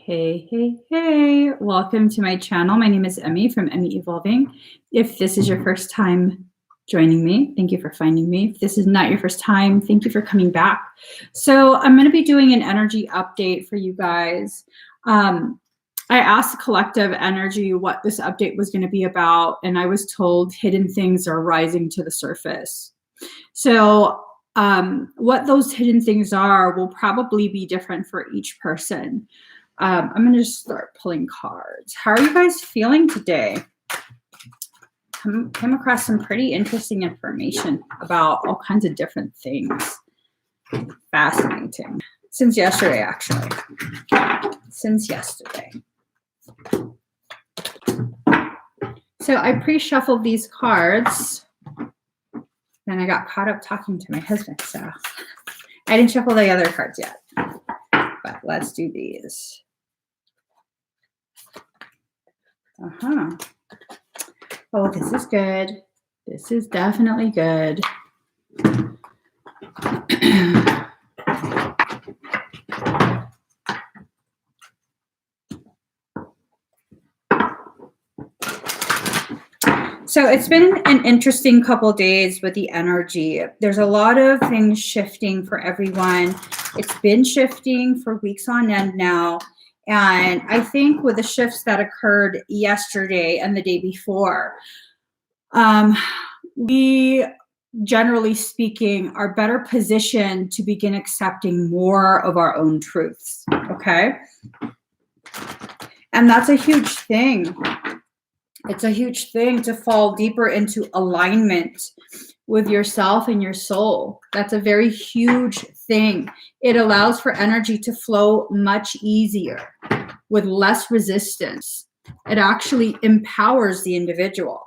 Hey. Welcome to my channel. My name is Emmie from Emmie Evolving. If this is your first time joining me, thank you for finding me. If this is not your first time, thank you for coming back. So I'm going to be doing an energy update for you guys. I asked the collective energy what this update was going to be about, and I was told hidden things are rising to the surface. So what those hidden things are will probably be different for each person. I'm going to just start pulling cards. How are you guys feeling today? Came across some pretty interesting information about all kinds of different things. Fascinating. Since yesterday, actually. Since yesterday. So I pre-shuffled these cards. Then I got caught up talking to my husband, so I didn't shuffle the other cards yet. But let's do these. Oh, this is good. This is definitely good. So it's been an interesting couple days with the energy. There's a lot of things shifting for everyone. It's been shifting for weeks on end now. And I think with the shifts that occurred yesterday and the day before, we, generally speaking, are better positioned to begin accepting more of our own truths, okay? And that's a huge thing. It's a huge thing to fall deeper into alignment with yourself and your soul. That's a very huge thing. It allows for energy to flow much easier with less resistance. It actually empowers the individual.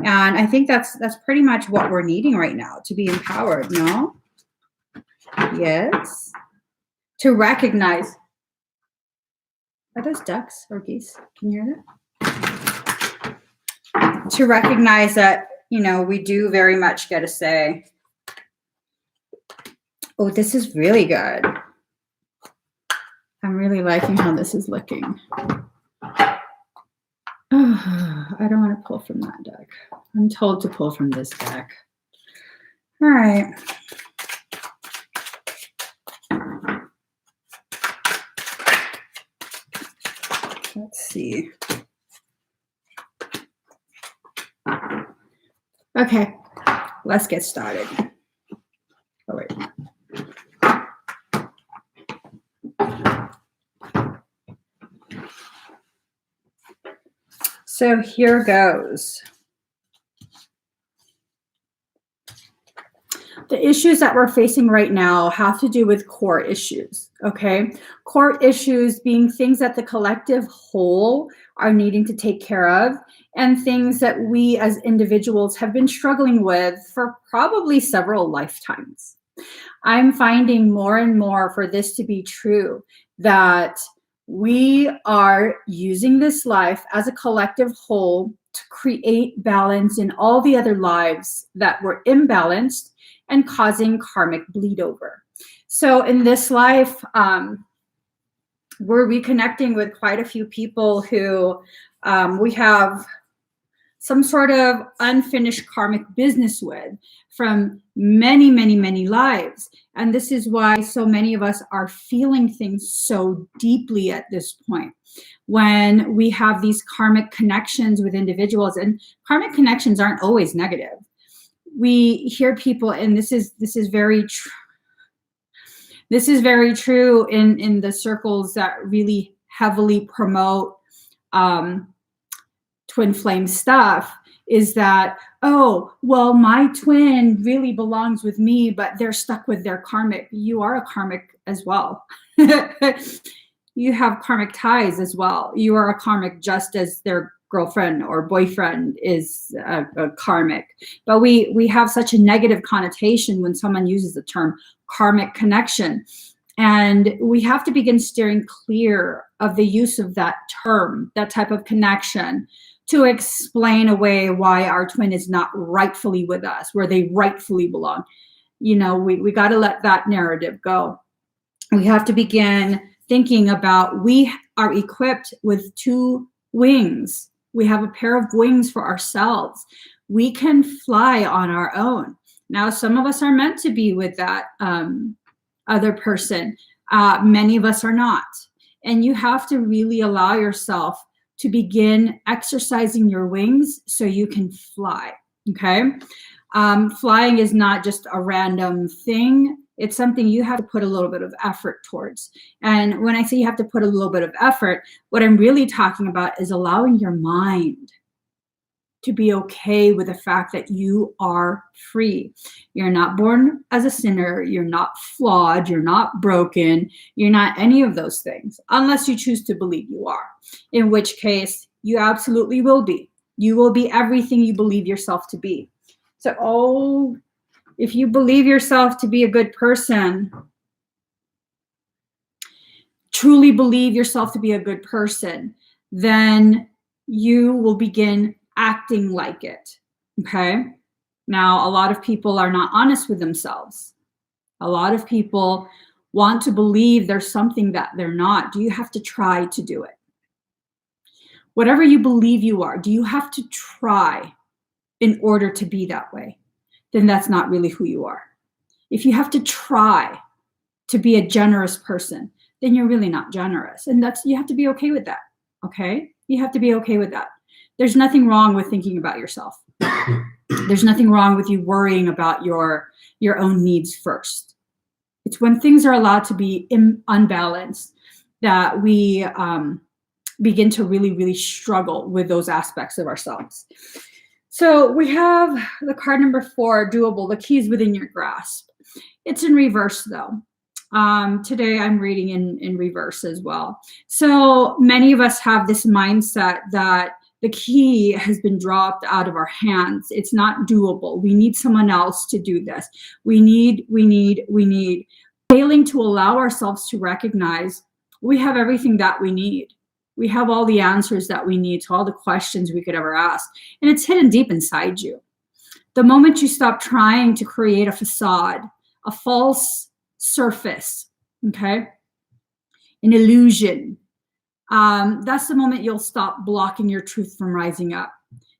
And I think that's pretty much what we're needing right now, to be empowered, no? Yes. To recognize. Are those ducks or geese? Can you hear that? To recognize that, you know, we do very much get a say. Oh, this is really good. I'm really liking how this is looking. Oh, I don't want to pull from that deck. I'm told to pull from this deck. All right. Let's see. Okay, let's get started. Oh, wait. So here goes. The issues that we're facing right now have to do with core issues, okay? Core issues being things that the collective whole are needing to take care of, and things that we as individuals have been struggling with for probably several lifetimes. I'm finding more and more for this to be true, that we are using this life as a collective whole to create balance in all the other lives that were imbalanced and causing karmic bleed over. So in this life, we're reconnecting with quite a few people who we have some sort of unfinished karmic business with from many, many, many lives. And this is why so many of us are feeling things so deeply at this point. When we have these karmic connections with individuals, and karmic connections aren't always negative. We hear people, and this is very true. This is very true in the circles that really heavily promote twin flame stuff, is that, oh, well, my twin really belongs with me, but they're stuck with their karmic. You are a karmic as well. You have karmic ties as well. You are a karmic just as their girlfriend or boyfriend is a karmic. But we have such a negative connotation when someone uses the term karmic connection. And we have to begin steering clear of the use of that term, that type of connection, to explain away why our twin is not rightfully with us, where they rightfully belong. You know, we got to let that narrative go. We have to begin thinking about we are equipped with 2 wings. We have a pair of wings for ourselves. We can fly on our own. Now, some of us are meant to be with that other person. Many of us are not. And you have to really allow yourself to begin exercising your wings so you can fly, okay? Flying is not just a random thing. It's something you have to put a little bit of effort towards. And when I say you have to put a little bit of effort, what I'm really talking about is allowing your mind to be okay with the fact that you are free. You're not born as a sinner. You're not flawed. You're not broken. You're not any of those things, unless you choose to believe you are, in which case you absolutely will be. You will be everything you believe yourself to be. So, if you believe yourself to be a good person, truly believe yourself to be a good person, then you will begin acting like it, okay? Now, a lot of people are not honest with themselves. A lot of people want to believe there's something that they're not. Do you have to try to do it? Whatever you believe you are, do you have to try in order to be that way? Then that's not really who you are. If you have to try to be a generous person, then you're really not generous. And you have to be okay with that, okay? You have to be okay with that. There's nothing wrong with thinking about yourself. There's nothing wrong with you worrying about your own needs first. It's when things are allowed to be unbalanced that we begin to really, really struggle with those aspects of ourselves. So we have the card number 4, doable, the keys within your grasp. It's in reverse though. Today I'm reading in reverse as well. So many of us have this mindset that the key has been dropped out of our hands. It's not doable. We need someone else to do this. We need. Failing to allow ourselves to recognize we have everything that we need. We have all the answers that we need to all the questions we could ever ask. And it's hidden deep inside you. The moment you stop trying to create a facade, a false surface, okay, an illusion, that's the moment you'll stop blocking your truth from rising up,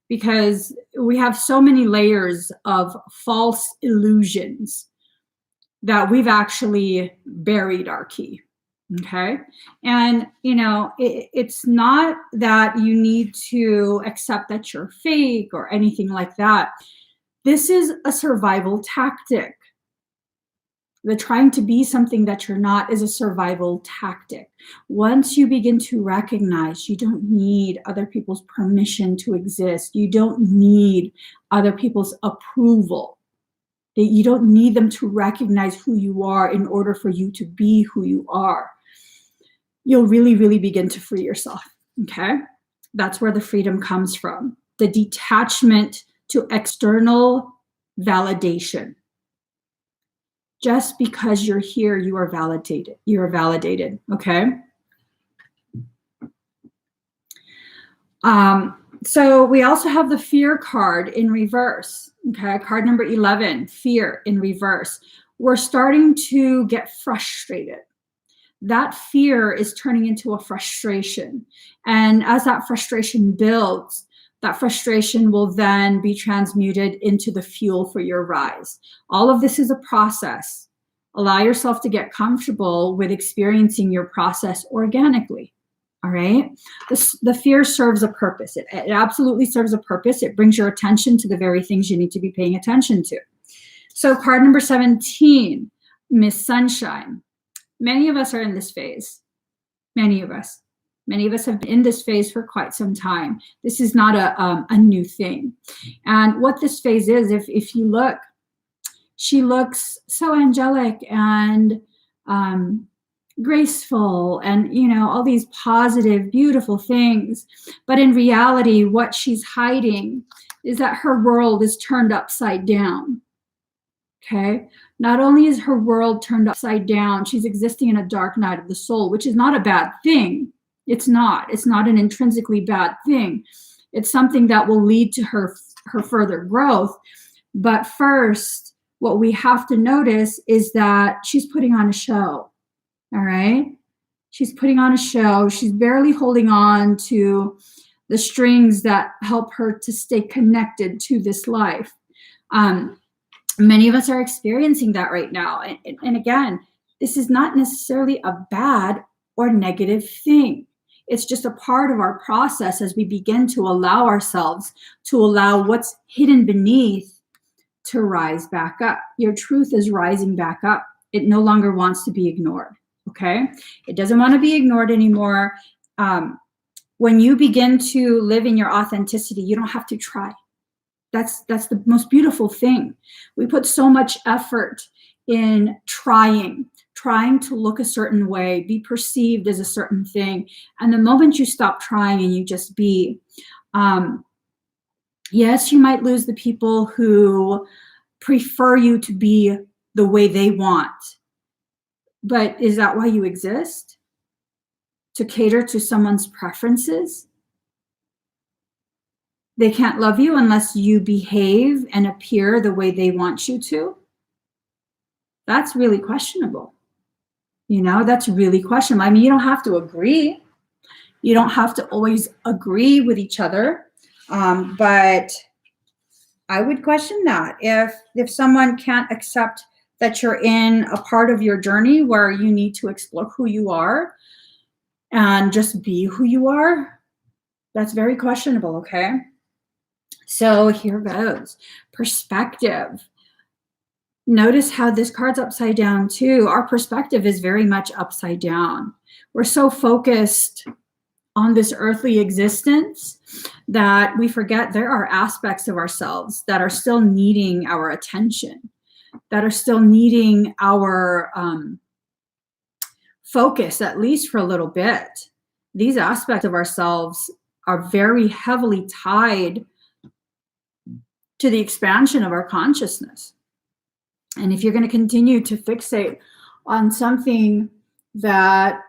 because we have so many layers of false illusions that we've actually buried our key. Okay. And, it's not that you need to accept that you're fake or anything like that. This is a survival tactic. The trying to be something that you're not is a survival tactic. Once you begin to recognize you don't need other people's permission to exist, you don't need other people's approval, that you don't need them to recognize who you are in order for you to be who you are, you'll really, really begin to free yourself, okay? That's where the freedom comes from. The detachment to external validation. Just because you're here, you are validated. You are validated, okay? So we also have the fear card in reverse, okay? Card number 11, fear in reverse. We're starting to get frustrated. That fear is turning into a frustration. And as that frustration builds, that frustration will then be transmuted into the fuel for your rise. All of this is a process. Allow yourself to get comfortable with experiencing your process organically. All right. The fear serves a purpose. It absolutely serves a purpose. It brings your attention to the very things you need to be paying attention to. So card number 17, Miss Sunshine. Many of us are in this phase. Many of us have been in this phase for quite some time. This is not a new thing. And what this phase is, if you look, she looks so angelic and graceful and, all these positive, beautiful things. But in reality, what she's hiding is that her world is turned upside down. Okay. Not only is her world turned upside down, she's existing in a dark night of the soul, which is not a bad thing. It's not an intrinsically bad thing. It's something that will lead to her further growth. But first, what we have to notice is that she's putting on a show. All right. She's putting on a show. She's barely holding on to the strings that help her to stay connected to this life. Many of us are experiencing that right now. And again, this is not necessarily a bad or negative thing. It's just a part of our process as we begin to allow ourselves to allow what's hidden beneath to rise back up. Your truth is rising back up. It no longer wants to be ignored, okay? It doesn't want to be ignored anymore. When you begin to live in your authenticity, you don't have to try. That's the most beautiful thing. We put so much effort in trying to look a certain way, be perceived as a certain thing. And the moment you stop trying and you just be, yes, you might lose the people who prefer you to be the way they want. But is that why you exist? To cater to someone's preferences? They can't love you unless you behave and appear the way they want you to. That's really questionable. You know, that's really questionable. I mean, you don't have to agree. You don't have to always agree with each other. But I would question that. If someone can't accept that you're in a part of your journey where you need to explore who you are and just be who you are, that's very questionable, okay? So here goes. Perspective. Notice how this card's upside down too. Our perspective is very much upside down. We're so focused on this earthly existence that we forget there are aspects of ourselves that are still needing our attention, that are still needing our focus, at least for a little bit. These aspects of ourselves are very heavily tied to the expansion of our consciousness. And if you're going to continue to fixate on something that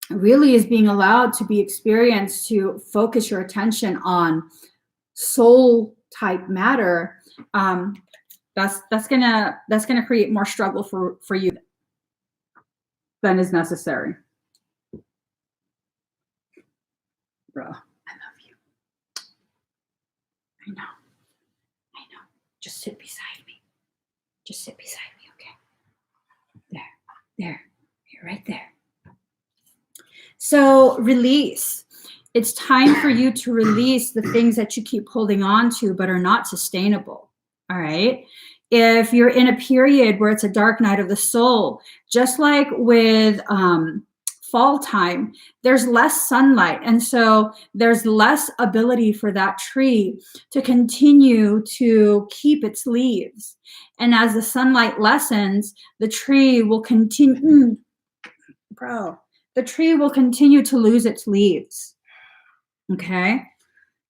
really is being allowed to be experienced, to focus your attention on soul type matter, that's gonna create more struggle for you than is necessary. Bro, I love you. I know. Just sit beside me. Just sit beside me, okay? There, you're right there. So release. It's time for you to release the things that you keep holding on to but are not sustainable, all right? If you're in a period where it's a dark night of the soul, just like with fall time, there's less sunlight. And so there's less ability for that tree to continue to keep its leaves. And as the sunlight lessens, the tree will continue, the tree will continue to lose its leaves. Okay?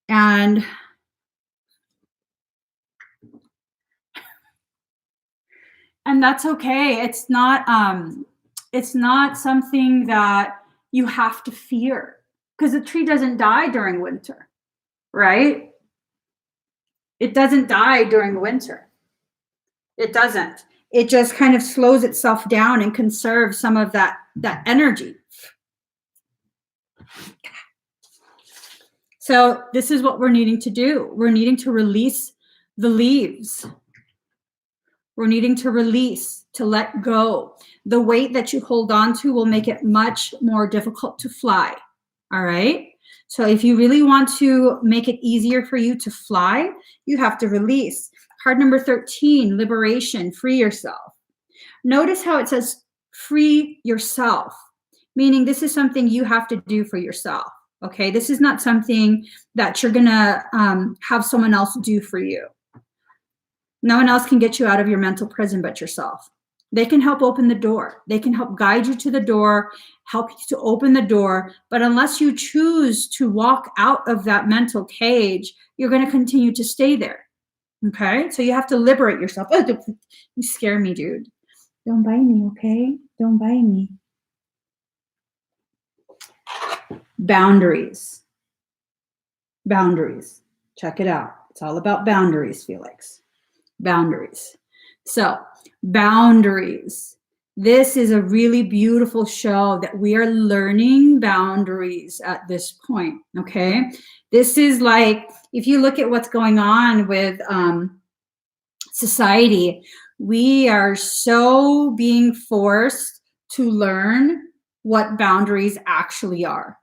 And that's okay. It's not something that you have to fear, because the tree doesn't die during winter, right? It doesn't die during winter. It doesn't. It just kind of slows itself down and conserves some of that energy. So this is what we're needing to do. We're needing to release the leaves. We're needing to release, to let go. The weight that you hold on to will make it much more difficult to fly. All right? So if you really want to make it easier for you to fly, you have to release. Card number 13, liberation, free yourself. Notice how it says free yourself, meaning this is something you have to do for yourself. Okay? This is not something that you're going to have someone else do for you. No one else can get you out of your mental prison but yourself. They can help open the door. They can help guide you to the door, help you to open the door. But unless you choose to walk out of that mental cage, you're going to continue to stay there. Okay? So you have to liberate yourself. Oh, you scare me, dude. Don't bite me, okay? Don't bite me. Boundaries. Boundaries. Check it out. It's all about boundaries, Felix. Boundaries. So boundaries. This is a really beautiful show that we are learning boundaries at this point, okay? This is like, if you look at what's going on with society, we are so being forced to learn what boundaries actually are,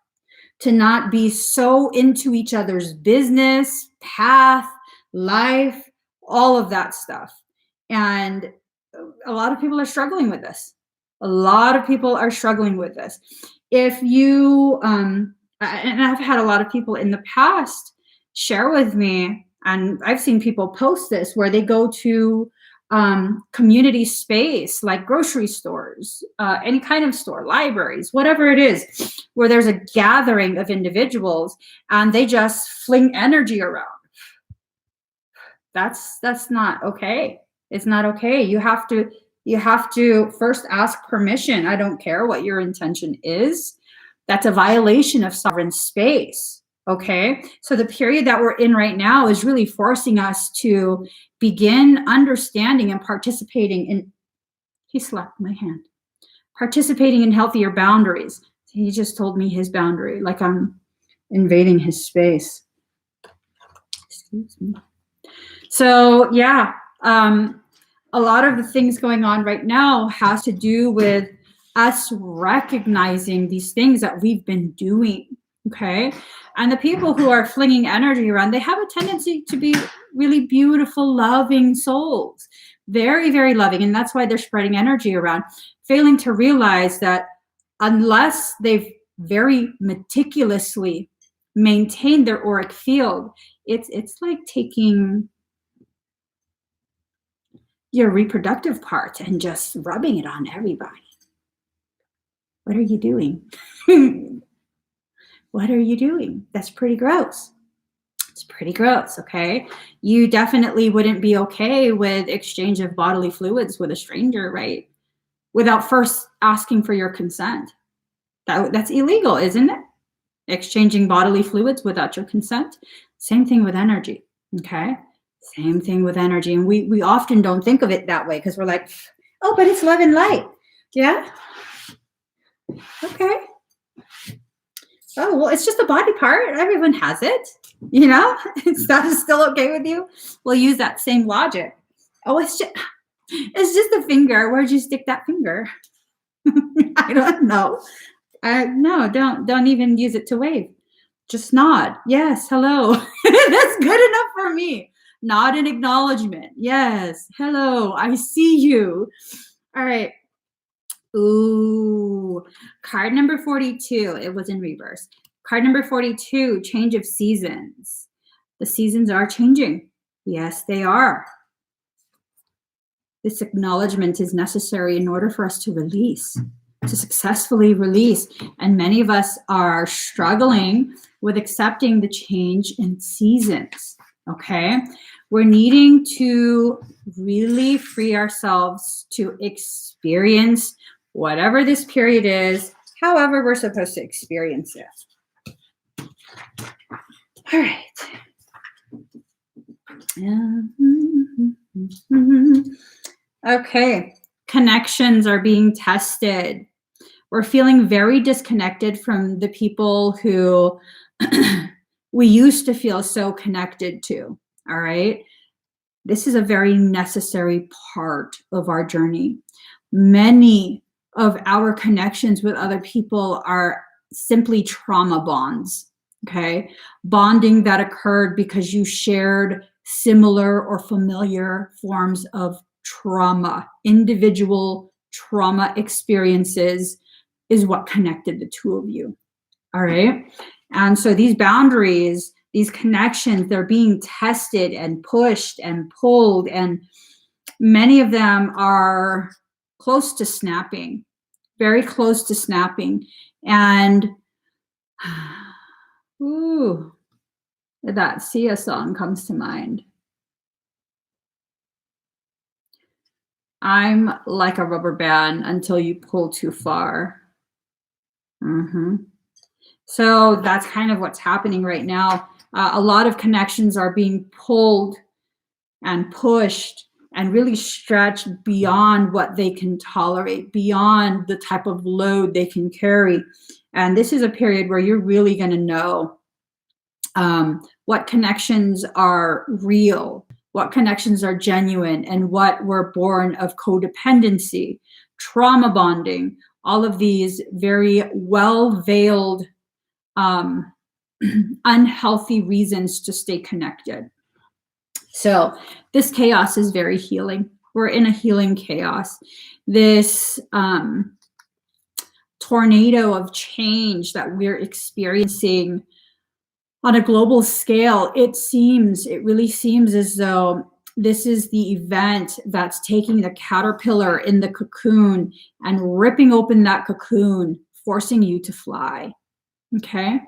to not be so into each other's business, path, life, all of that stuff. And a lot of people are struggling with this. A lot of people are struggling with this. If you, and I've had a lot of people in the past share with me, and I've seen people post this, where they go to community space like grocery stores, any kind of store, libraries, whatever it is, where there's a gathering of individuals and they just fling energy around. That's not okay. It's not okay. You have to first ask permission. I don't care what your intention is. That's a violation of sovereign space. Okay. So the period that we're in right now is really forcing us to begin understanding and participating in, he slapped my hand, participating in healthier boundaries. He just told me his boundary, like I'm invading his space. Excuse me. So yeah, a lot of the things going on right now has to do with us recognizing these things that we've been doing, okay? And the people who are flinging energy around, they have a tendency to be really beautiful, loving souls, very, very loving. And that's why they're spreading energy around, failing to realize that unless they've very meticulously maintained their auric field, it's like taking your reproductive part and just rubbing it on everybody. What are you doing? What are you doing? That's pretty gross. It's pretty gross, okay? You definitely wouldn't be okay with exchange of bodily fluids with a stranger, right? Without first asking for your consent. That's illegal, isn't it? Exchanging bodily fluids without your consent. Same thing with energy, okay? Same thing with energy. And we often don't think of it that way because we're like, oh, but it's love and light. Yeah? Okay. Oh, well, it's just a body part. Everyone has it. You know? That is still okay with you? We'll use that same logic. Oh, it's just a finger. Where'd you stick that finger? I don't know. No, don't even use it to wave. Just nod. Yes, hello. That's good enough for me. Nod in acknowledgement. Yes, hello, I see you. All right. Ooh, card number 42. It was in reverse. Card number 42, change of seasons. The seasons are changing. Yes, they are. This acknowledgement is necessary in order for us to release, to successfully release. And many of us are struggling with accepting the change in seasons, okay? We're needing to really free ourselves to experience whatever this period is, however we're supposed to experience it. All right. Okay, connections are being tested. We're feeling very disconnected from the people who we used to feel so connected to, all right? This is a very necessary part of our journey. Many of our connections with other people are simply trauma bonds, okay? Bonding that occurred because you shared similar or familiar forms of trauma. Individual trauma experiences is what connected the two of you, all right? And so these boundaries, these connections, they're being tested and pushed and pulled, and many of them are close to snapping, very close to snapping. And ooh, that Sia song comes to mind. I'm like a rubber band until you pull too far. So that's kind of what's happening right now. A lot of connections are being pulled and pushed and really stretch beyond what they can tolerate, beyond the type of load they can carry. And this is a period where you're really going to know what connections are real, what connections are genuine, and what were born of codependency, trauma bonding, all of these very well-veiled, unhealthy reasons to stay connected. So this chaos is very healing. We're in a healing chaos. This tornado of change that we're experiencing on a global scale, it really seems as though this is the event that's taking the caterpillar in the cocoon and ripping open that cocoon, forcing you to fly, okay?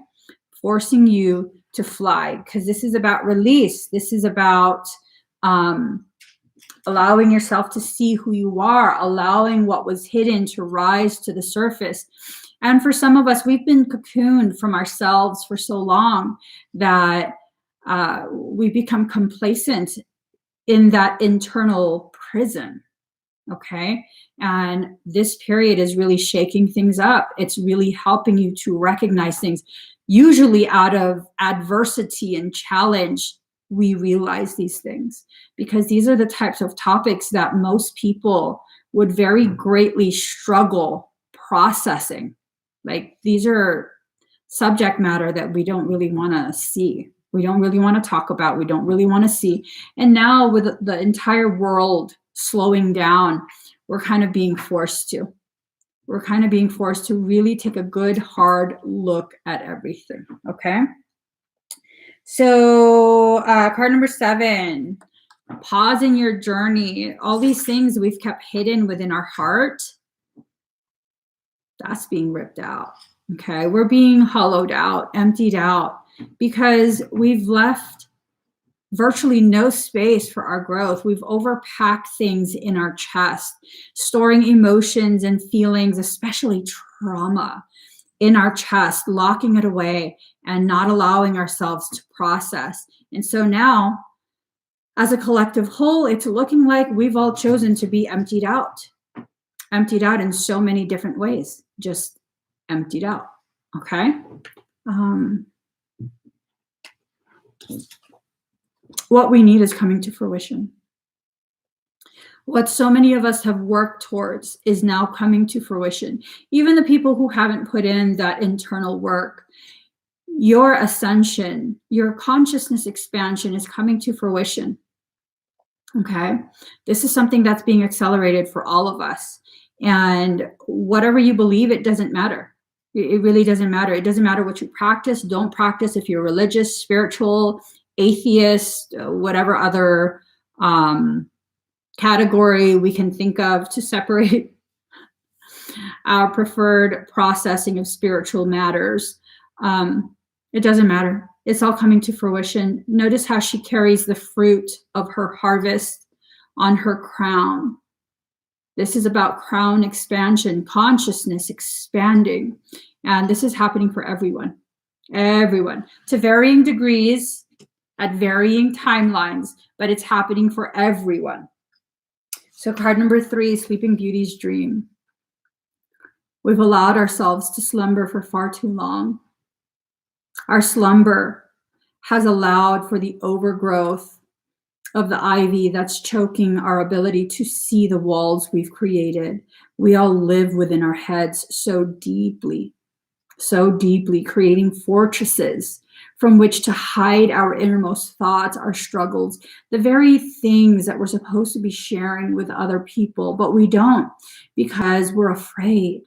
Forcing you to fly, because this is about release. This is about allowing yourself to see who you are, allowing what was hidden to rise to the surface. And for some of us, we've been cocooned from ourselves for so long that we become complacent in that internal prison, okay? And this period is really shaking things up. It's really helping you to recognize things. Usually out of adversity and challenge, we realize these things, because these are the types of topics that most people would very greatly struggle processing. Like, these are subject matter that we don't really want to see. We don't really want to talk about. We don't really want to see. And now with the entire world slowing down, we're kind of being forced to. We're kind of being forced to really take a good, hard look at everything, okay? So card number 7, pause in your journey. All these things we've kept hidden within our heart, that's being ripped out, okay? We're being hollowed out, emptied out, because we've left virtually no space for our growth. We've overpacked things in our chest, storing emotions and feelings, especially trauma, in our chest, locking it away and not allowing ourselves to process. And so now, as a collective whole, it's looking like we've all chosen to be emptied out in so many different ways, just emptied out, okay? What we need is coming to fruition. What so many of us have worked towards is now coming to fruition. Even the people who haven't put in that internal work, your ascension, your consciousness expansion is coming to fruition. Okay? This is something that's being accelerated for all of us. And whatever you believe, it doesn't matter. It really doesn't matter. It doesn't matter what you practice, don't practice, if you're religious, spiritual, atheist, whatever other category we can think of to separate our preferred processing of spiritual matters. It doesn't matter. It's all coming to fruition. Notice how she carries the fruit of her harvest on her crown. This is about crown expansion, consciousness expanding. And this is happening for everyone, to varying degrees, at varying timelines, but it's happening for everyone. So card number 3, Sleeping Beauty's dream. We've allowed ourselves to slumber for far too long. Our slumber has allowed for the overgrowth of the ivy that's choking our ability to see the walls we've created. We all live within our heads so deeply, creating fortresses from which to hide our innermost thoughts, our struggles, the very things that we're supposed to be sharing with other people, but we don't, because we're afraid.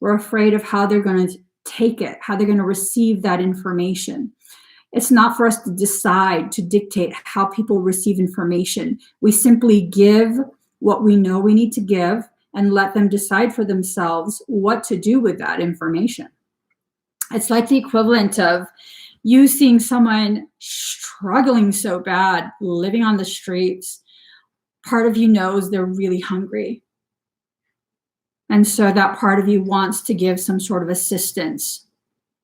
We're afraid of how they're going to take it, how they're going to receive that information. It's not for us to decide, to dictate how people receive information. We simply give what we know we need to give and let them decide for themselves what to do with that information. It's like the equivalent of you seeing someone struggling so bad, living on the streets. Part of you knows they're really hungry. And so that part of you wants to give some sort of assistance.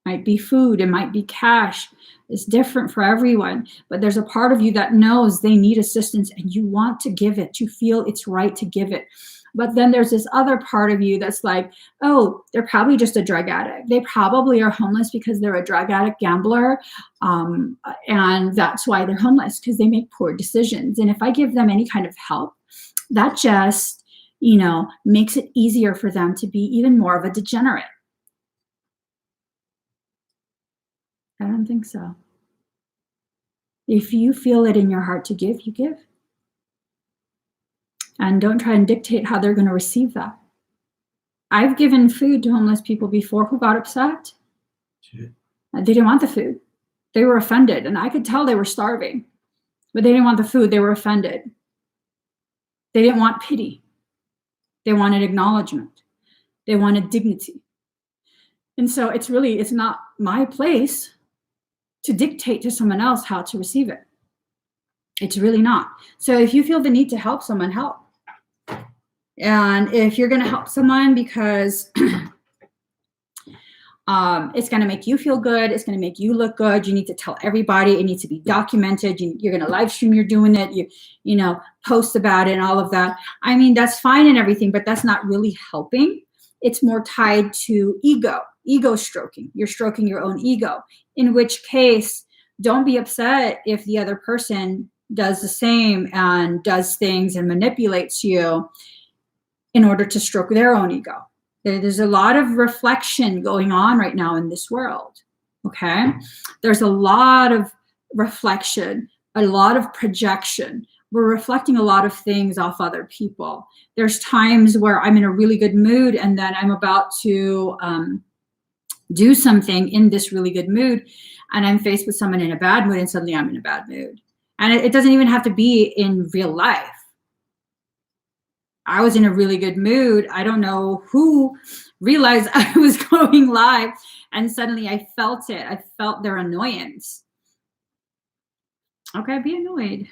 Might be food, it might be cash, It's different for everyone, but there's a part of you that knows they need assistance and you want to give it. You feel it's right to give it. But then there's this other part of you that's like, oh, they're probably just a drug addict. They probably are homeless because they're a drug addict gambler. And that's why they're homeless, because they make poor decisions. And if I give them any kind of help, that just, makes it easier for them to be even more of a degenerate. I don't think so. If you feel it in your heart to give, you give. And don't try and dictate how they're going to receive that. I've given food to homeless people before who got upset. Shit. They didn't want the food. They were offended, and I could tell they were starving, but they didn't want the food. They were offended. They didn't want pity. They wanted acknowledgement. They wanted dignity. And so it's not my place to dictate to someone else how to receive it. It's really not. So if you feel the need to help someone, help. And if you're going to help someone because it's going to make you feel good, it's going to make you look good, you need to tell everybody, it needs to be documented, you're going to live stream you're doing it, you post about it and all of that. I mean, that's fine and everything, but that's not really helping. It's more tied to ego stroking. You're stroking your own ego, in which case, don't be upset if the other person does the same and does things and manipulates you in order to stroke their own ego. There's a lot of reflection going on right now in this world, okay? There's a lot of reflection, a lot of projection. We're reflecting a lot of things off other people. There's times where I'm in a really good mood and then I'm about to do something in this really good mood, and I'm faced with someone in a bad mood and suddenly I'm in a bad mood. And it doesn't even have to be in real life. I was in a really good mood. I don't know who realized I was going live, and suddenly I felt it. I felt their annoyance. Okay, be annoyed.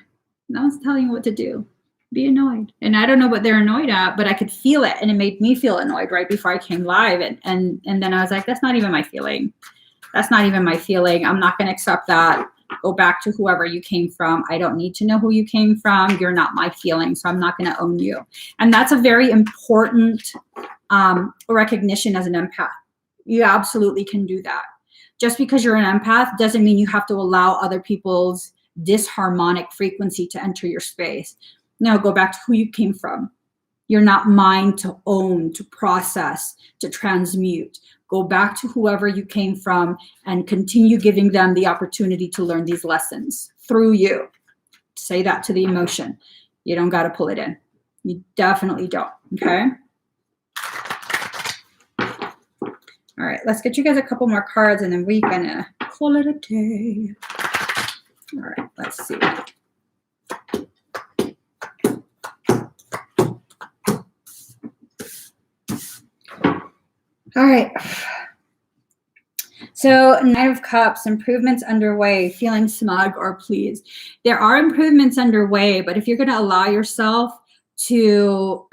No one's telling you what to do. Be annoyed. And I don't know what they're annoyed at, but I could feel it, and it made me feel annoyed right before I came live. And then I was like, that's not even my feeling. That's not even my feeling. I'm not going to accept that. Go back to whoever you came from. I don't need to know who you came from. You're not my feeling, so I'm not going to own you. And that's a very important recognition as an empath. You absolutely can do that. Just because you're an empath doesn't mean you have to allow other people's disharmonic frequency to enter your space. No, go back to who you came from. You're not mine to own, to process, to transmute. Go back to whoever you came from and continue giving them the opportunity to learn these lessons through you. Say that to the emotion. You don't got to pull it in. You definitely don't, okay? All right, let's get you guys a couple more cards and then we're gonna call it a day. All right, let's see. All right. So Knight of Cups, improvements underway, feeling smug or pleased. There are improvements underway, but if you're going to allow yourself to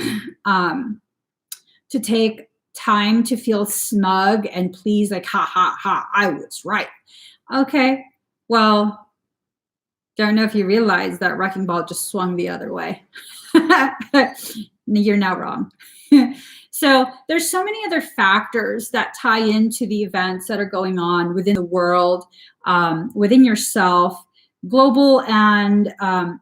take time to feel smug and pleased, like, ha, ha, ha, I was right. Okay, well, don't know if you realize that wrecking ball just swung the other way. You're now wrong. So there's so many other factors that tie into the events that are going on within the world, within yourself. Global and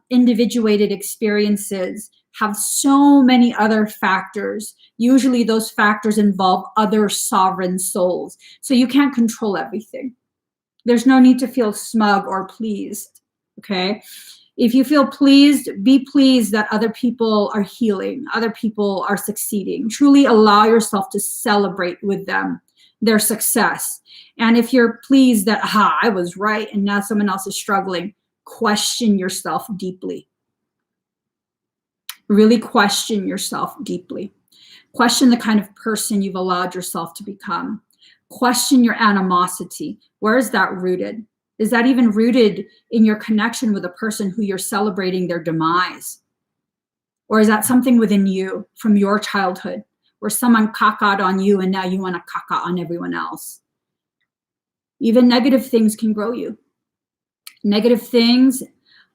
individuated experiences have so many other factors. Usually those factors involve other sovereign souls. So you can't control everything. There's no need to feel smug or pleased, okay? If you feel pleased, be pleased that other people are healing, other people are succeeding. Truly allow yourself to celebrate with them their success. And if you're pleased that, I was right and now someone else is struggling, question yourself deeply. Really question yourself deeply. Question the kind of person you've allowed yourself to become. Question your animosity. Where is that rooted? Is that even rooted in your connection with a person who you're celebrating their demise? Or is that something within you from your childhood where someone cacaed on you and now you want to caca on everyone else? Even negative things can grow you. Negative things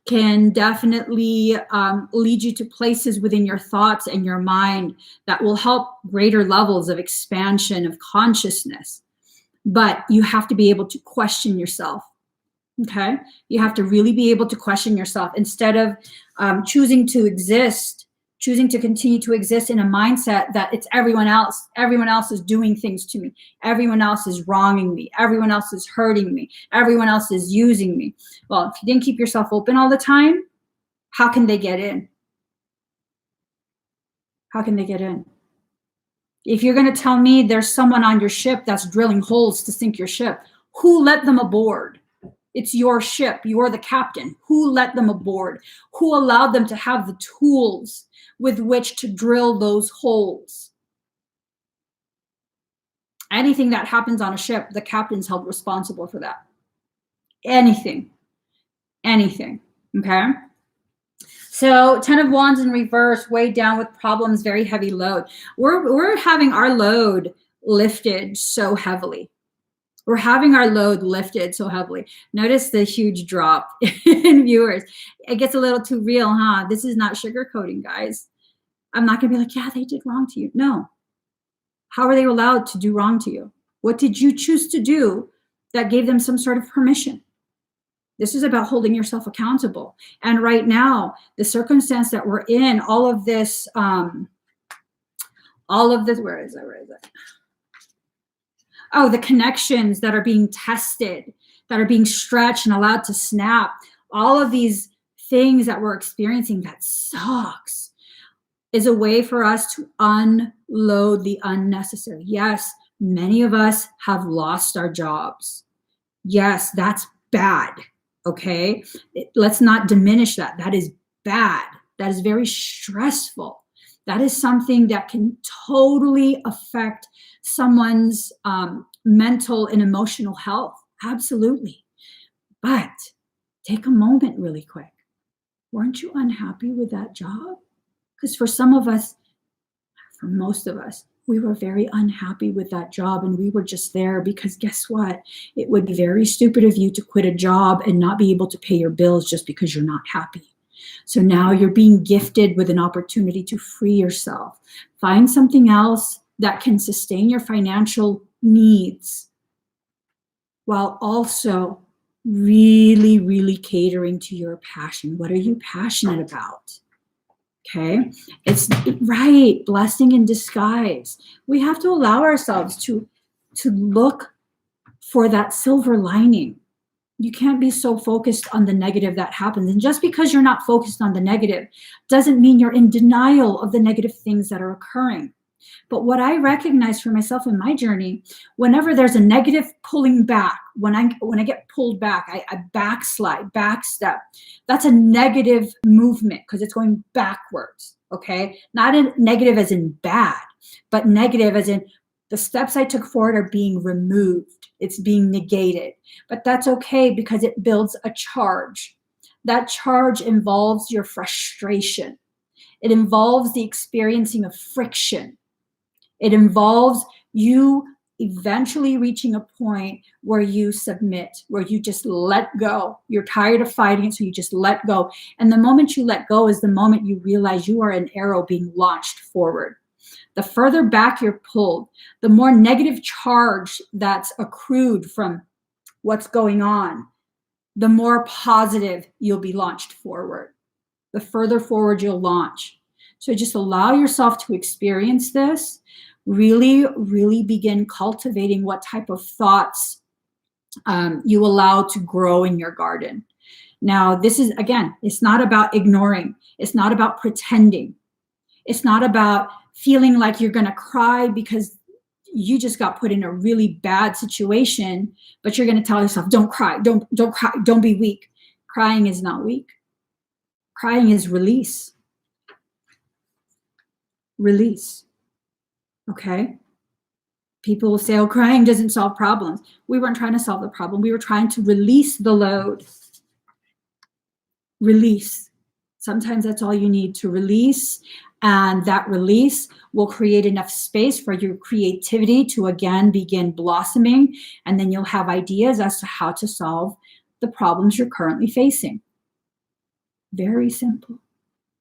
can definitely lead you to places within your thoughts and your mind that will help greater levels of expansion of consciousness. But you have to be able to question yourself. Okay? You have to really be able to question yourself instead of choosing to exist, choosing to continue to exist in a mindset that it's everyone else. Everyone else is doing things to me. Everyone else is wronging me. Everyone else is hurting me. Everyone else is using me. Well, if you didn't keep yourself open all the time, how can they get in? How can they get in? If you're going to tell me there's someone on your ship that's drilling holes to sink your ship, who let them aboard? It's your ship. You're the captain. Who let them aboard? Who allowed them to have the tools with which to drill those holes? Anything that happens on a ship, the captain's held responsible for that. Anything. Okay? So 10 of Wands in reverse, weighed down with problems, very heavy load. We're having our load lifted so heavily. We're having our load lifted so heavily. Notice the huge drop in viewers. It gets a little too real, huh? This is not sugarcoating, guys. I'm not going to be like, yeah, they did wrong to you. No. How are they allowed to do wrong to you? What did you choose to do that gave them some sort of permission? This is about holding yourself accountable. And right now, the circumstance that we're in, all of this, where is it? Oh, the connections that are being tested, that are being stretched and allowed to snap, all of these things that we're experiencing that sucks is a way for us to unload the unnecessary. Yes, many of us have lost our jobs. Yes, that's bad, okay? Let's not diminish that. That is bad. That is very stressful. That is something that can totally affect someone's mental and emotional health. Absolutely. But take a moment really quick. Weren't you unhappy with that job? Because for some of us, for most of us, we were very unhappy with that job, and we were just there because guess what? It would be very stupid of you to quit a job and not be able to pay your bills just because you're not happy. So now you're being gifted with an opportunity to free yourself. Find something else that can sustain your financial needs while also really, really catering to your passion. What are you passionate about? Okay, it's right, blessing in disguise. We have to allow ourselves to look for that silver lining. You can't be so focused on the negative that happens. And just because you're not focused on the negative doesn't mean you're in denial of the negative things that are occurring. But what I recognize for myself in my journey, whenever there's a negative pulling back, when I get pulled back, I backslide, backstep. That's a negative movement because it's going backwards, okay? Not in negative as in bad, but negative as in the steps I took forward are being removed. It's being negated. But that's okay because it builds a charge. That charge involves your frustration. It involves the experiencing of friction. It involves you eventually reaching a point where you submit, where you just let go. You're tired of fighting, so you just let go. And the moment you let go is the moment you realize you are an arrow being launched forward. The further back you're pulled, the more negative charge that's accrued from what's going on, the more positive you'll be launched forward. The further forward you'll launch. So just allow yourself to experience this. Really, really begin cultivating what type of thoughts you allow to grow in your garden. Now, this is, again, it's not about ignoring. It's not about pretending. It's not about feeling like you're going to cry because you just got put in a really bad situation, but you're going to tell yourself, don't cry, don't cry, don't be weak. Crying is not weak. Crying is release. Release. Okay? People will say, oh, crying doesn't solve problems. We weren't trying to solve the problem. We were trying to release the load. Release. Sometimes that's all you need to release. And that release will create enough space for your creativity to again begin blossoming. And then you'll have ideas as to how to solve the problems you're currently facing. Very simple.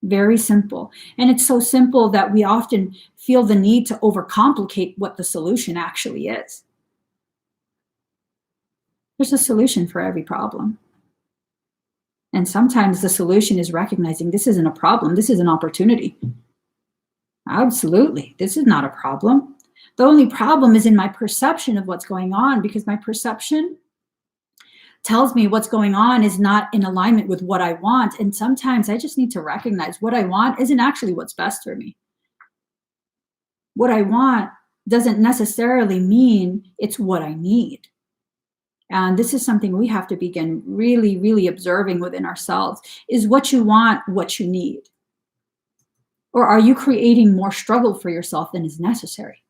Very simple. And it's so simple that we often feel the need to overcomplicate what the solution actually is. There's a solution for every problem. And sometimes the solution is recognizing this isn't a problem, this is an opportunity. Absolutely, this is not a problem. The only problem is in my perception of what's going on, because my perception tells me what's going on is not in alignment with what I want. And sometimes I just need to recognize what I want isn't actually what's best for me. What I want doesn't necessarily mean it's what I need. And this is something we have to begin really, really observing within ourselves. Is what you want what you need? Or are you creating more struggle for yourself than is necessary?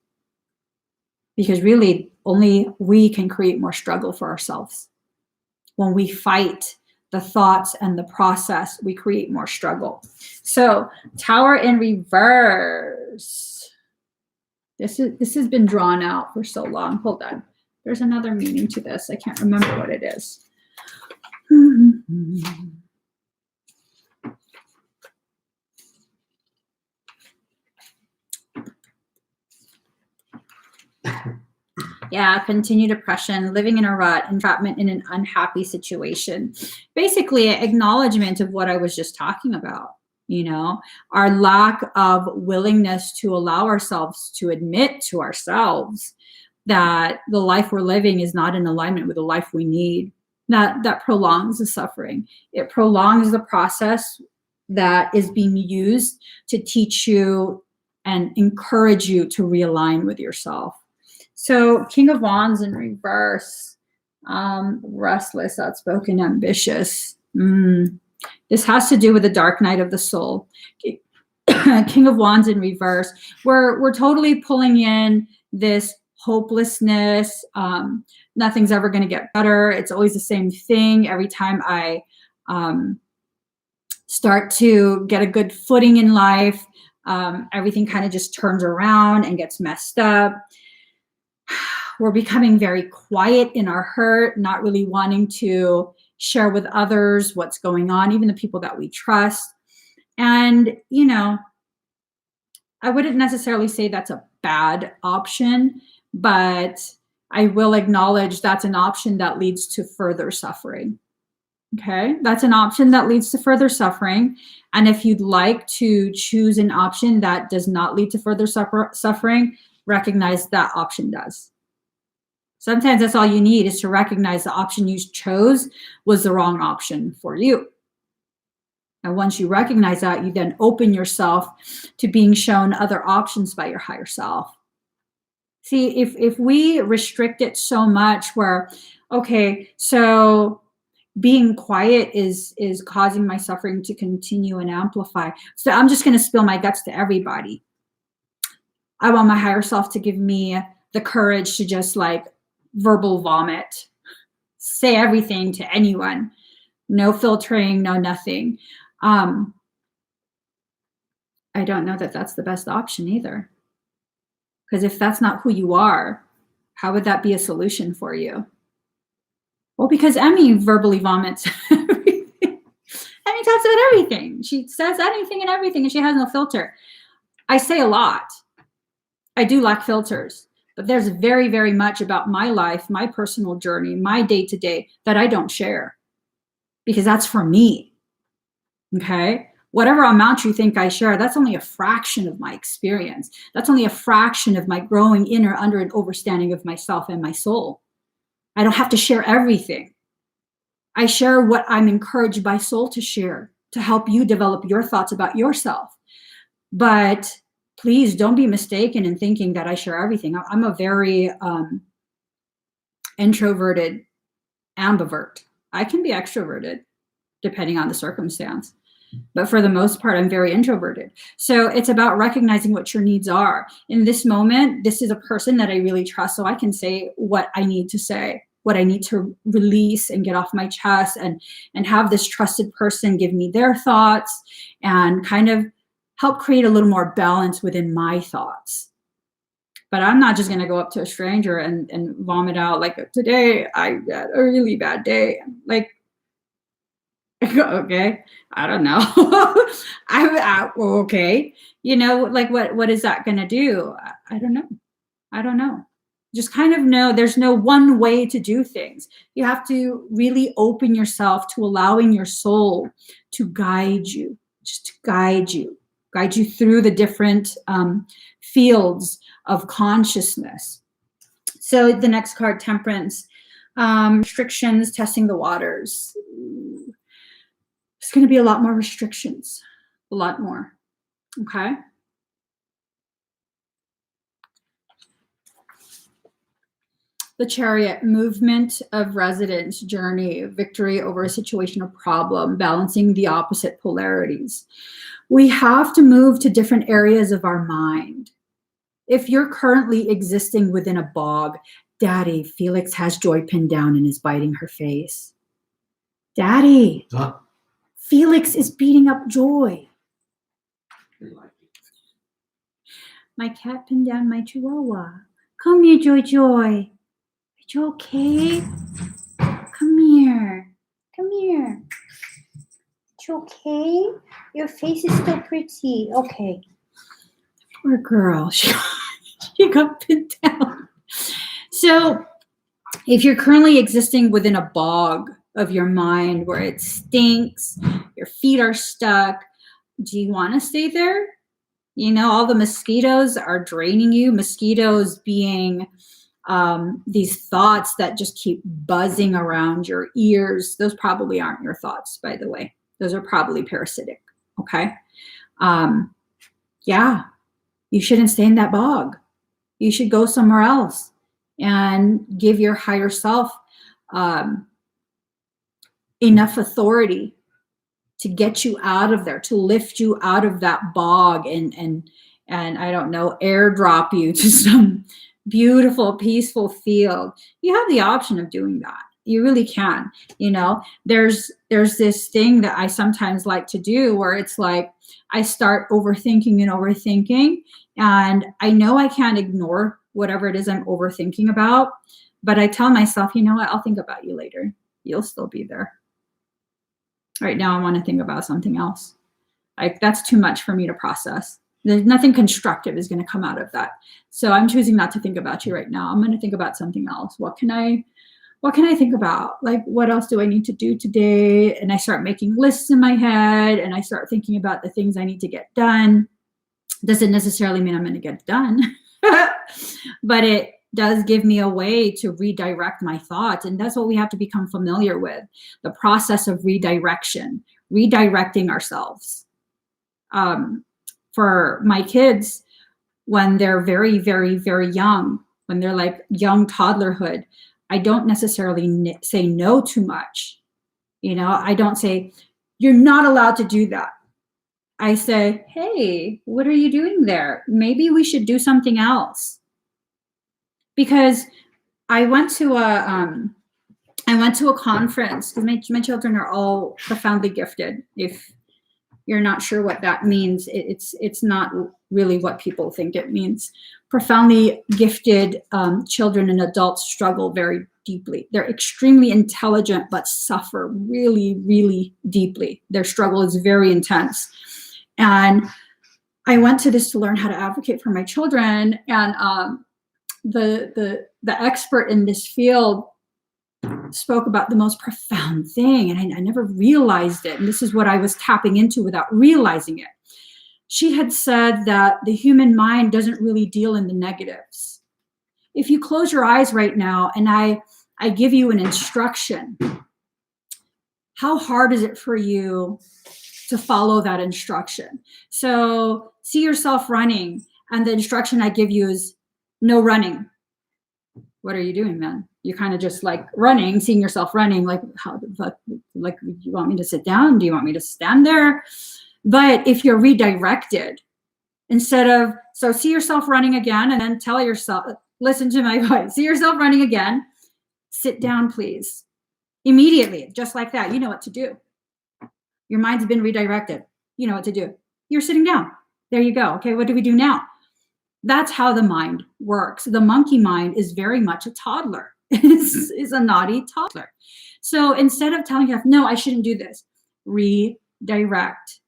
Because really, only we can create more struggle for ourselves. When we fight the thoughts and the process, we create more struggle. So, Tower in reverse. This has been drawn out for so long. Hold on. There's another meaning to this. I can't remember what it is. Yeah, continued depression, living in a rut, entrapment in an unhappy situation. Basically, acknowledgement of what I was just talking about. You know, our lack of willingness to allow ourselves to admit to ourselves that the life we're living is not in alignment with the life we need. That prolongs the suffering. It prolongs the process that is being used to teach you and encourage you to realign with yourself. So King of Wands in reverse, restless, outspoken, ambitious. This has to do with the dark night of the soul. King of Wands in reverse. We're totally pulling in this hopelessness. Nothing's ever going to get better. It's always the same thing. Every time I start to get a good footing in life, everything kind of just turns around and gets messed up. We're becoming very quiet in our hurt, not really wanting to share with others what's going on, even the people that we trust. And, you know, I wouldn't necessarily say that's a bad option, but I will acknowledge that's an option that leads to further suffering. Okay, that's an option that leads to further suffering. And if you'd like to choose an option that does not lead to further suffering, recognize that option does. Sometimes that's all you need, is to recognize the option you chose was the wrong option for you. And once you recognize that, you then open yourself to being shown other options by your higher self. See, if we restrict it so much where, okay, so being quiet is causing my suffering to continue and amplify, so I'm just going to spill my guts to everybody. I want my higher self to give me the courage to just like verbal vomit, say everything to anyone, no filtering, no nothing. I don't know that that's the best option either. Because if that's not who you are, how would that be a solution for you? Well, because Emmie verbally vomits everything. Emmie talks about everything. She says anything and everything, and she has no filter. I say a lot. I do lack filters. But there's very, very much about my life, my personal journey, my day-to-day that I don't share. Because that's for me. Okay? Whatever amount you think I share, that's only a fraction of my experience. That's only a fraction of my growing inner, under, and overstanding of myself and my soul. I don't have to share everything. I share what I'm encouraged by soul to share, to help you develop your thoughts about yourself. But please don't be mistaken in thinking that I share everything. I'm a very introverted ambivert. I can be extroverted depending on the circumstance. But for the most part, I'm very introverted. So it's about recognizing what your needs are. In this moment, this is a person that I really trust, so I can say what I need to say, what I need to release and get off my chest, and have this trusted person give me their thoughts and kind of help create a little more balance within my thoughts. But I'm not just going to go up to a stranger and vomit out like, today I had a really bad day. Like, Okay, I don't know. Okay, like what is that going to do? I don't know. I don't know. Just kind of know there's no one way to do things. You have to really open yourself to allowing your soul to guide you, just to guide you through the different fields of consciousness. So the next card, Temperance, restrictions, testing the waters. There's going to be a lot more restrictions, a lot more. Okay. The Chariot, movement of residence, journey, victory over a situation or problem, balancing the opposite polarities. We have to move to different areas of our mind. If you're currently existing within a bog, Daddy, Felix has Joy pinned down and is biting her face. Daddy, huh? Felix is beating up Joy. My cat pinned down my chihuahua. Come here, Joy Joy. Are you okay? Come here. Come here. Are you okay? Your face is still pretty. Okay. Poor girl. She got pinned down. So if you're currently existing within a bog of your mind where it stinks, your feet are stuck, do you want to stay there? All the mosquitoes are draining you. Mosquitoes being these thoughts that just keep buzzing around your ears. Those probably aren't your thoughts, by the way. Those are probably parasitic. Okay. Yeah, you shouldn't stay in that bog. You should go somewhere else and give your higher self enough authority to get you out of there, to lift you out of that bog and I don't know, airdrop you to some beautiful, peaceful field. You have the option of doing that. You really can. There's this thing that I sometimes like to do where it's like I start overthinking, and I know I can't ignore whatever it is I'm overthinking about, but I tell myself, you know what, I'll think about you later. You'll still be there. Right now, I want to think about something else. Like, that's too much for me to process. There's nothing constructive is going to come out of that. So I'm choosing not to think about you right now. I'm going to think about something else. What can I think about? Like, what else do I need to do today? And I start making lists in my head, and I start thinking about the things I need to get done. Doesn't necessarily mean I'm going to get done, but it does give me a way to redirect my thoughts. And that's what we have to become familiar with, the process of redirection, redirecting ourselves. For my kids, when they're very, very, very young, when they're like young toddlerhood, I don't necessarily say no too much. I don't say, you're not allowed to do that. I say, hey, what are you doing there? Maybe we should do something else. Because I went to a conference, because my children are all profoundly gifted. If you're not sure what that means, it's not really what people think it means. Profoundly gifted children and adults struggle very deeply. They're extremely intelligent, but suffer really, really deeply. Their struggle is very intense. And I went to this to learn how to advocate for my children. And the expert in this field spoke about the most profound thing, and I never realized it. And this is what I was tapping into without realizing it. She had said that the human mind doesn't really deal in the negatives. If you close your eyes right now and I give you an instruction, how hard is it for you to follow that instruction? So see yourself running, and the instruction I give you is no running. What are you doing then? You're kind of just like running, seeing yourself running, like, how the fuck, like, you want me to sit down? Do you want me to stand there? But if you're redirected, instead of, so see yourself running again, and then tell yourself, listen to my voice, see yourself running again, sit down, please. Immediately, just like that, you know what to do. Your mind's been redirected. You know what to do. You're sitting down. There you go. Okay, what do we do now? That's how the mind works. The monkey mind is very much a toddler. Is a naughty toddler. So instead of telling yourself, no, I shouldn't do this, redirect.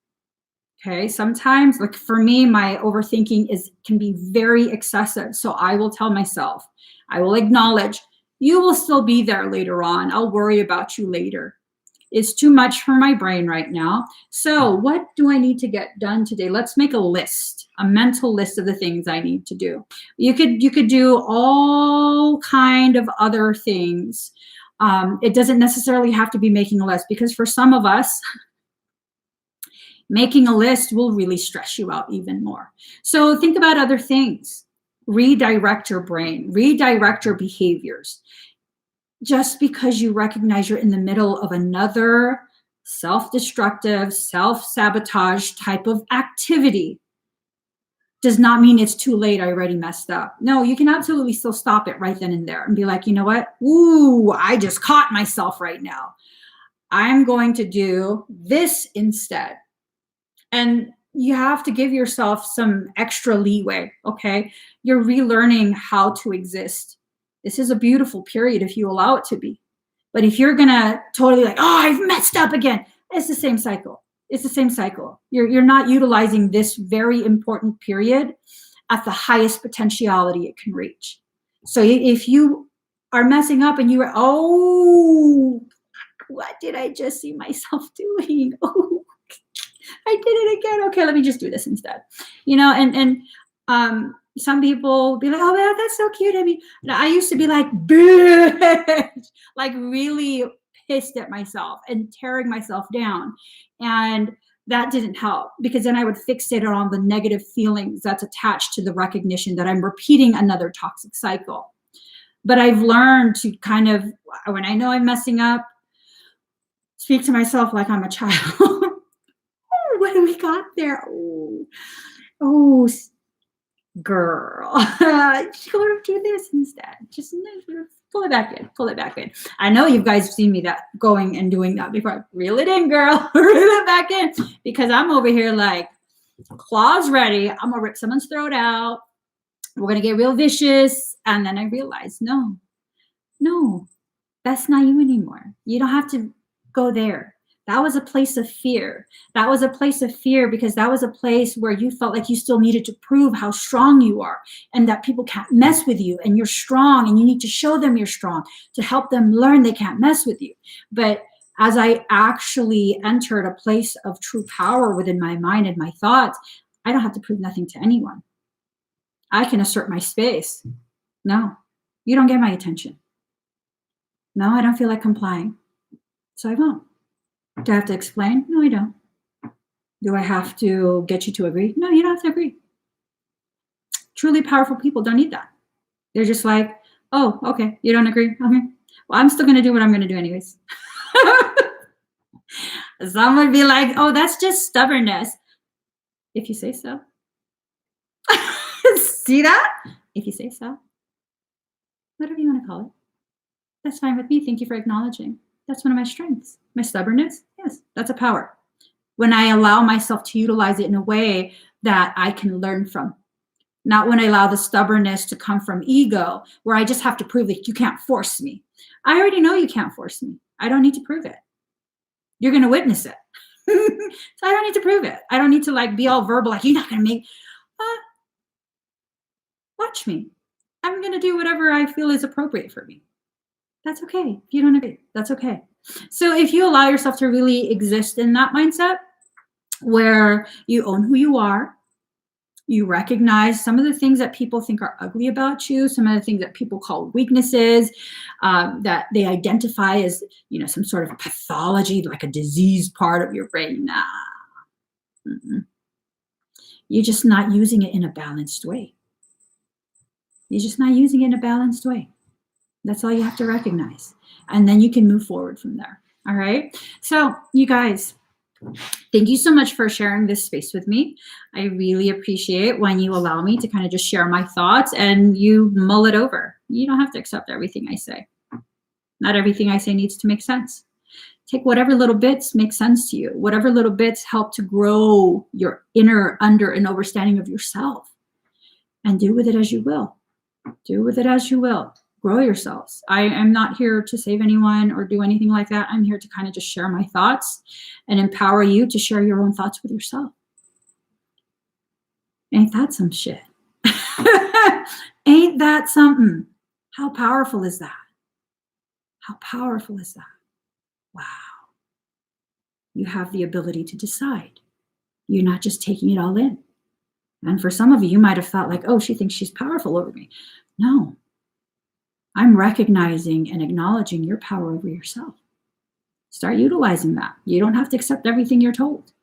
Okay, sometimes, like for me, my overthinking can be very excessive. So I will tell myself, I will acknowledge, you will still be there later on. I'll worry about you later. It's too much for my brain right now. So what do I need to get done today? Let's make a list, a mental list of the things I need to do. You could do all kind of other things. It doesn't necessarily have to be making a list, because for some of us, making a list will really stress you out even more. So think about other things. Redirect your brain, redirect your behaviors. Just because you recognize you're in the middle of another self-destructive, self-sabotage type of activity does not mean it's too late. I already messed up. No, you can absolutely still stop it right then and there and be like, you know what? Ooh, I just caught myself right now. I'm going to do this instead. And you have to give yourself some extra leeway, okay? You're relearning how to exist. This is a beautiful period if you allow it to be. But if you're gonna totally like, oh, I've messed up again, it's the same cycle. It's the same cycle. You're not utilizing this very important period at the highest potentiality it can reach. So if you are messing up and you are, oh, what did I just see myself doing? Oh, I did it again. Okay, let me just do this instead. You know, and some people be like, oh man, that's so cute. I mean, I used to be like, bitch, like really pissed at myself and tearing myself down. And that didn't help, because then I would fixate on the negative feelings that's attached to the recognition that I'm repeating another toxic cycle. But I've learned to kind of, when I know I'm messing up, speak to myself like I'm a child. What do we got there? Oh, girl, go do this instead. Just pull it back in. Pull it back in. I know you guys have seen me going and doing that before. Reel it in, girl. Reel it back in, because I'm over here like claws ready. I'm gonna rip someone's throat out. We're gonna get real vicious, and then I realized, no, that's not you anymore. You don't have to go there. That was a place of fear. That was a place of fear because that was a place where you felt like you still needed to prove how strong you are and that people can't mess with you and you're strong and you need to show them you're strong to help them learn they can't mess with you. But as I actually entered a place of true power within my mind and my thoughts, I don't have to prove nothing to anyone. I can assert my space. No, you don't get my attention. No, I don't feel like complying. So I won't. Do I have to explain? No, I don't. Do I have to get you to agree? No, you don't have to agree. Truly powerful people don't need that. They're just like, oh, okay, you don't agree? Okay. Well, I'm still going to do what I'm going to do anyways. Some would be like, oh, that's just stubbornness. If you say so. See that? If you say so. Whatever you want to call it. That's fine with me. Thank you for acknowledging. That's one of my strengths. My stubbornness, yes, that's a power. When I allow myself to utilize it in a way that I can learn from. Not when I allow the stubbornness to come from ego, where I just have to prove that you can't force me. I already know you can't force me. I don't need to prove it. You're going to witness it. So I don't need to prove it. I don't need to like be all verbal, like you're not going to make, watch me. I'm going to do whatever I feel is appropriate for me. That's okay. If you don't agree, that's okay. So if you allow yourself to really exist in that mindset where you own who you are, you recognize some of the things that people think are ugly about you, some of the things that people call weaknesses, that they identify as, you know, some sort of pathology, like a diseased part of your brain. Nah. Mm-mm. You're just not using it in a balanced way. You're just not using it in a balanced way. That's all you have to recognize. And then you can move forward from there. All right. So you guys, thank you so much for sharing this space with me. I really appreciate when you allow me to kind of just share my thoughts and you mull it over. You don't have to accept everything I say. Not everything I say needs to make sense. Take whatever little bits make sense to you. Whatever little bits help to grow your inner under and overstanding of yourself. And do with it as you will. Do with it as you will. grow yourselves. I am not here to save anyone or do anything like that. I'm here to kind of just share my thoughts and empower you to share your own thoughts with yourself. Ain't that some shit? Ain't that something? How powerful is that? How powerful is that? Wow. You have the ability to decide. You're not just taking it all in. And for some of you, you might have thought like, oh, she thinks she's powerful over me. No. I'm recognizing and acknowledging your power over yourself. Start utilizing that. You don't have to accept everything you're told.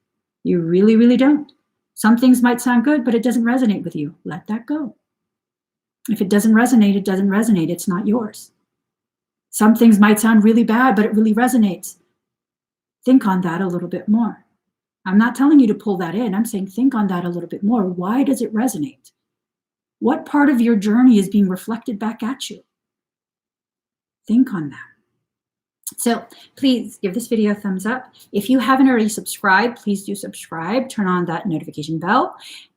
You really, really don't. Some things might sound good, but it doesn't resonate with you. Let that go. If it doesn't resonate, it doesn't resonate. It's not yours. Some things might sound really bad, but it really resonates. Think on that a little bit more. I'm not telling you to pull that in. I'm saying think on that a little bit more. Why does it resonate? What part of your journey is being reflected back at you? Think on that. So please give this video a thumbs up. If you haven't already subscribed, please do subscribe. Turn on that notification bell.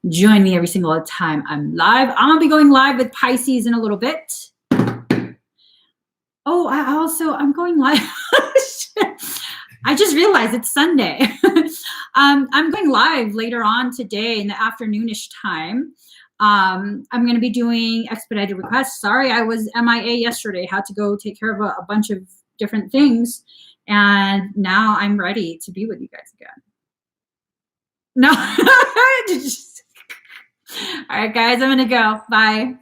Join me every single time I'm live. I'm going to be going live with Pisces in a little bit. Oh, I'm going live. I just realized it's Sunday. I'm going live later on today in the afternoonish time. I'm going to be doing expedited requests. Sorry, I was MIA yesterday. Had to go take care of a bunch of different things. And now I'm ready to be with you guys again. No. All right, guys, I'm going to go. Bye.